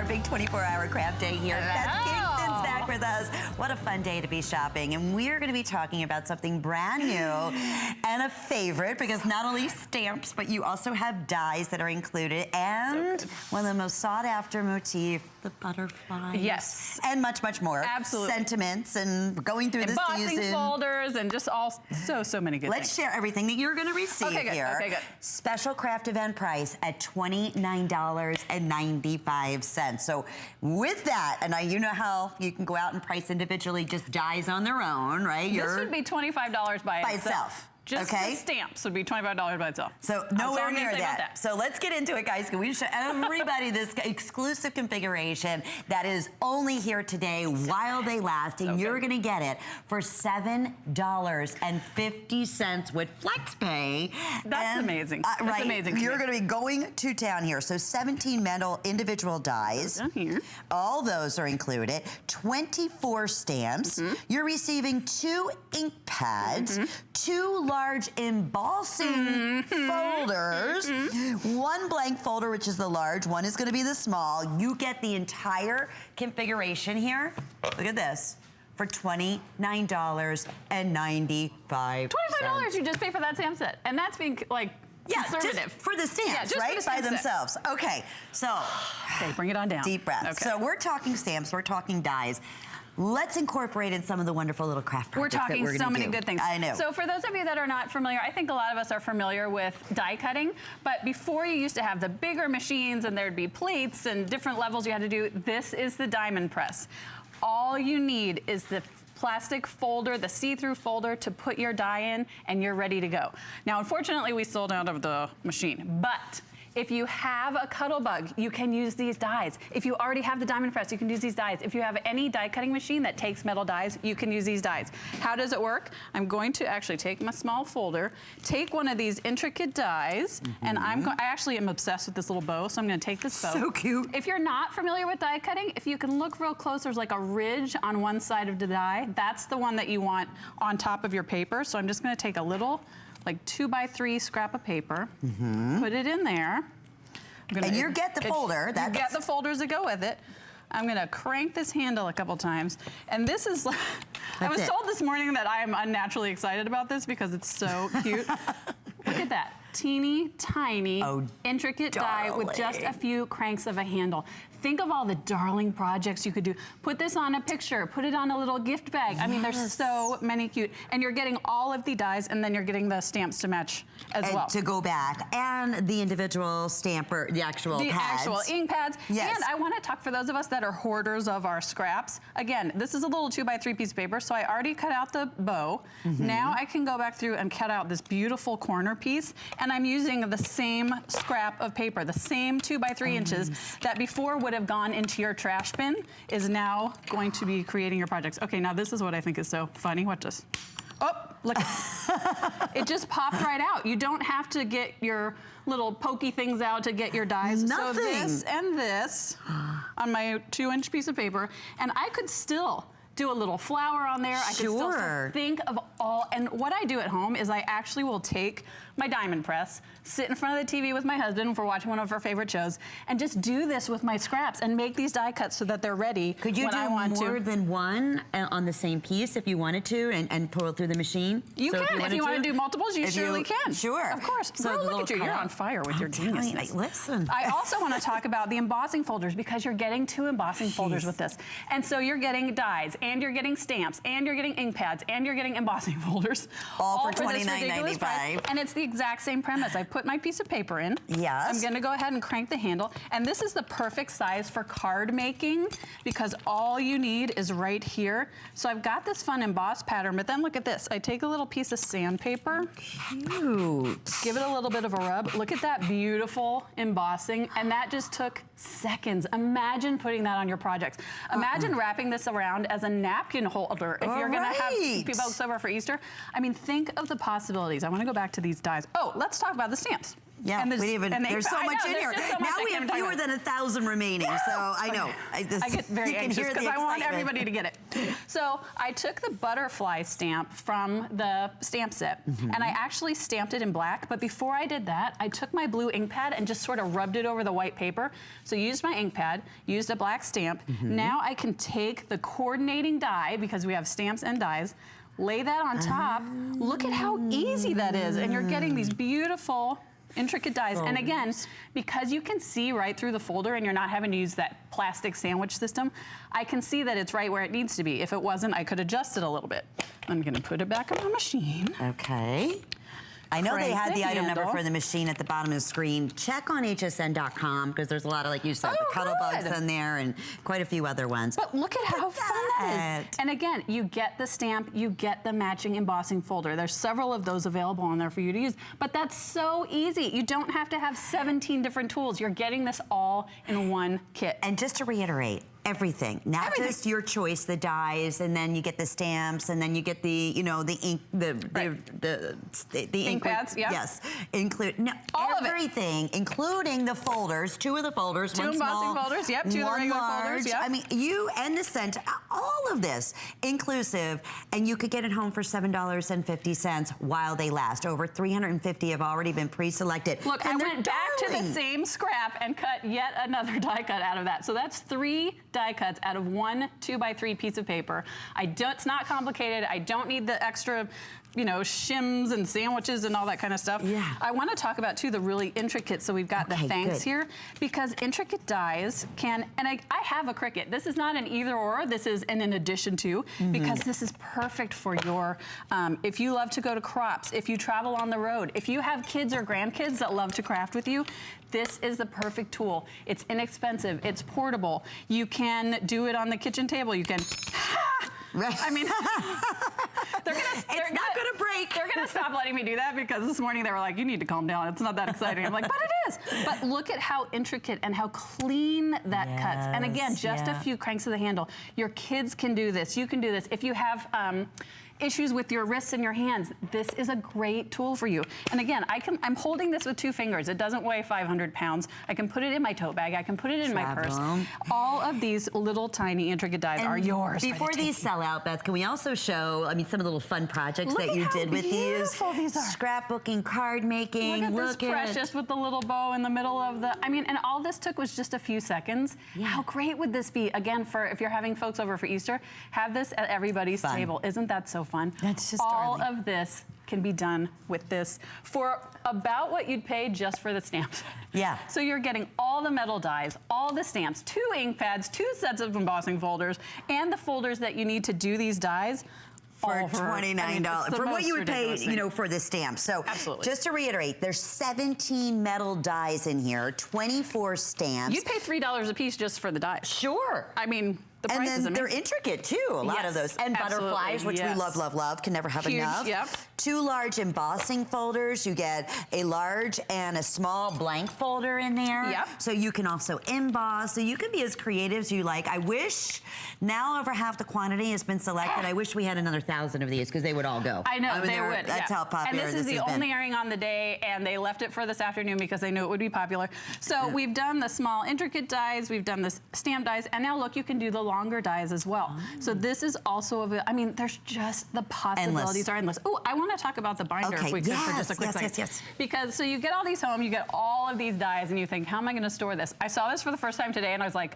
big 24-hour craft day here. Beth Kingston's back with us. What a fun day to be shopping. And we're going to be talking about something brand new and a favorite, because not only stamps, but you also have dies that are included, and one of the most sought after motif, the butterflies. Yes. And much, much more. Absolutely. Sentiments and going through the season. Embossing folders and just all, so many good things. Let's share everything that you're going to receive here. Okay, good. Special craft event price at $29.95. So with that, and you know how you can go out and price individually just dies on their own, right? This would be $25 by itself. Just the stamps would be $25 by itself. So nowhere near that. So let's get into it, guys. We show everybody this exclusive configuration that is only here today while they last, and you're going to get it for $7.50 with FlexPay. That's amazing. That's amazing. You're going to be going to town here. So 17 metal individual dies. Down here. All those are included. 24 stamps. You're receiving 2 ink pads, 2 large embossing folders, 1 blank folder, which is the large, 1 is going to be the small. You get the entire configuration here. Look at this. For $29.95. $25 you just pay for that stamp set. And that's being like conservative. Just for the stamps, right? By themselves. Okay, so. Okay, bring it on down. Deep breath. Okay. So we're talking stamps, we're talking dies. Let's incorporate in some of the wonderful little craft projects that we're going to do. We're talking so many good things. I know. So for those of you that are not familiar, I think a lot of us are familiar with die cutting, but before you used to have the bigger machines and there'd be plates and different levels you had to do, this is the diamond press. All you need is the plastic folder, the see-through folder to put your die in, and you're ready to go. Now, unfortunately, we sold out of the machine, but if you have a cuddle bug, you can use these dies. If you already have the diamond press, you can use these dies. If you have any die cutting machine that takes metal dies, you can use these dies. How does it work? I'm going to actually take my small folder, take one of these intricate dies, and I actually am obsessed with this little bow, so I'm gonna take this bow. So cute. If you're not familiar with die cutting, if you can look real close, there's like a ridge on one side of the die. That's the one that you want on top of your paper. So I'm just gonna take a little, like 2x3 scrap of paper, put it in there. And you get the folder. You get the folders that go with it. I'm gonna crank this handle a couple times. And this is, I was told this morning that I am unnaturally excited about this because it's so cute. Look at that. Teeny tiny, intricate die with just a few cranks of a handle. Think of all the darling projects you could do. Put this on a picture, put it on a little gift bag. I mean, there's so many cute. And you're getting all of the dies, and then you're getting the stamps to match as well. To go back, and the individual stamper, the actual pads. The actual ink pads. Yes. And I want to talk for those of us that are hoarders of our scraps. Again, this is a little 2x3 piece of paper, so I already cut out the bow. Now I can go back through and cut out this beautiful corner piece, and I'm using the same scrap of paper, the same 2x3 inches that before would have gone into your trash bin is now going to be creating your projects. Okay, now this is what I think is so funny. Watch this. Oh, look. It just popped right out. You don't have to get your little pokey things out to get your dies. Nothing. So this and this on my 2-inch piece of paper, and I could still do a little flower on there. I could still think of all, and what I do at home is I actually will take my diamond press, sit in front of the TV with my husband if we're watching one of our favorite shows, and just do this with my scraps and make these die cuts so that they're ready Could you when I want to. do more than one on the same piece if you wanted to and pull it through the machine? You can. If you want to do multiples, you surely can. Sure. Of course. So Girl, look at you. You're on fire with your genius. Listen. I also want to talk about the embossing folders because you're getting 2 embossing folders with this. And so you're getting dies, and you're getting stamps, and you're getting ink pads, and you're getting embossing folders. All for $29.95. And it's the exact same premise. I put my piece of paper in. Yes. I'm gonna go ahead and crank the handle. And this is the perfect size for card making because all you need is right here. So I've got this fun embossed pattern, but then look at this. I take a little piece of sandpaper. Cute. Give it a little bit of a rub. Look at that beautiful embossing. And that just took seconds. Imagine putting that on your projects. Imagine wrapping this around as a napkin holder if you're gonna have folks over for Easter. I mean, think of the possibilities. I wanna go back to these dies. Oh, let's talk about the stamps. Yeah, and we didn't even, there's so much in here. So now we have fewer than 1,000 remaining, so I know. I get very anxious because I want everybody to get it. So I took the butterfly stamp from the stamp set, and I actually stamped it in black, but before I did that, I took my blue ink pad and just sort of rubbed it over the white paper. So used my ink pad, used a black stamp. Now I can take the coordinating die, because we have stamps and dies, lay that on top. Look at how easy that is, and you're getting these beautiful intricate dies. And again, because you can see right through the folder and you're not having to use that plastic sandwich system, I can see that it's right where it needs to be. If it wasn't, I could adjust it a little bit. I'm gonna put it back on the machine. Okay. I know they had the item number for the machine at the bottom of the screen. Check on hsn.com because there's a lot of, like you said, the cuddle bugs in there and quite a few other ones. But look at how fun that is. And again, you get the stamp, you get the matching embossing folder. There's several of those available on there for you to use, but that's so easy. You don't have to have 17 different tools. You're getting this all in one kit. And just to reiterate, everything, not just your choice, the dies, and then you get the stamps, and then you get the, you know, the ink, the ink pads, yeah. Yes, include everything, including the folders, 2 of the folders, two one embossing small, folders, yep, 2 of the regular folders, yep. I mean, you and the scent, all of this inclusive, and you could get it home for $7.50 while they last. Over 350 have already been pre-selected. Look, I went back to the same scrap and cut yet another die cut out of that. So that's 3 die cuts out of 1 2x3 piece of paper. It's not complicated. I don't need the extra, you know, shims and sandwiches and all that kind of stuff. Yeah. I want to talk about too the really intricate. So we've got the thanks here, because intricate dies can, and I have a Cricut. This is not an either or. This is an in addition to, because this is perfect for your, if you love to go to crops, if you travel on the road, if you have kids or grandkids that love to craft with you, this is the perfect tool. It's inexpensive. It's portable. You can do it on the kitchen table. You can. Right. I mean, they're not gonna break. They're gonna stop letting me do that because this morning they were like, "You need to calm down. It's not that exciting." I'm like, "But it is." But look at how intricate and how clean that cuts. And again, just a few cranks of the handle. Your kids can do this. You can do this. If you have issues with your wrists and your hands, this is a great tool for you. And again, I'm holding this with 2 fingers. It doesn't weigh 500 pounds. I can put it in my tote bag. I can put it in my purse. All of these little tiny intricate dies are yours. Before these sell out, Beth, can we also show, I mean, some of the little fun projects that you did with these? These are. Scrapbooking, card making. Look at this precious with the little bow in the middle of the, I mean, and all this took was just a few seconds. Yeah. How great would this be? Again, for if you're having folks over for Easter, have this at everybody's table. Isn't that so fun? That's just all of this can be done with this for about what you'd pay just for the stamps. Yeah. So you're getting all the metal dies, all the stamps, 2 ink pads, 2 sets of embossing folders, and the folders that you need to do these dies. For $29, for what you would pay, you know, for the stamp. So just to reiterate, there's 17 metal dies in here, 24 stamps. You'd pay $3 a piece just for the dies. Sure. I mean, the price is amazing. They're intricate too, a lot of those. And butterflies, which we love, love, love, can never have enough. Yep. 2 large embossing folders. You get a large and a small blank folder in there. Yep. So you can also emboss. So you can be as creative as you like. I wish now over half the quantity has been selected. I wish we had another 1,000 of these because they would all go. I know, they would. That's how popular this this is the has only been. airing on the day, and they left it for this afternoon because they knew it would be popular. So we've done the small intricate dies, we've done the stamp dies, and now look, you can do the longer dies as well. So this is also, I mean, there's just, the possibilities are endless. Oh, I want to talk about the binder if we could for just a quick second. Yes. Because, so you get all these home, you get all of these dies, and you think, how am I going to store this? I saw this for the first time today, and I was like,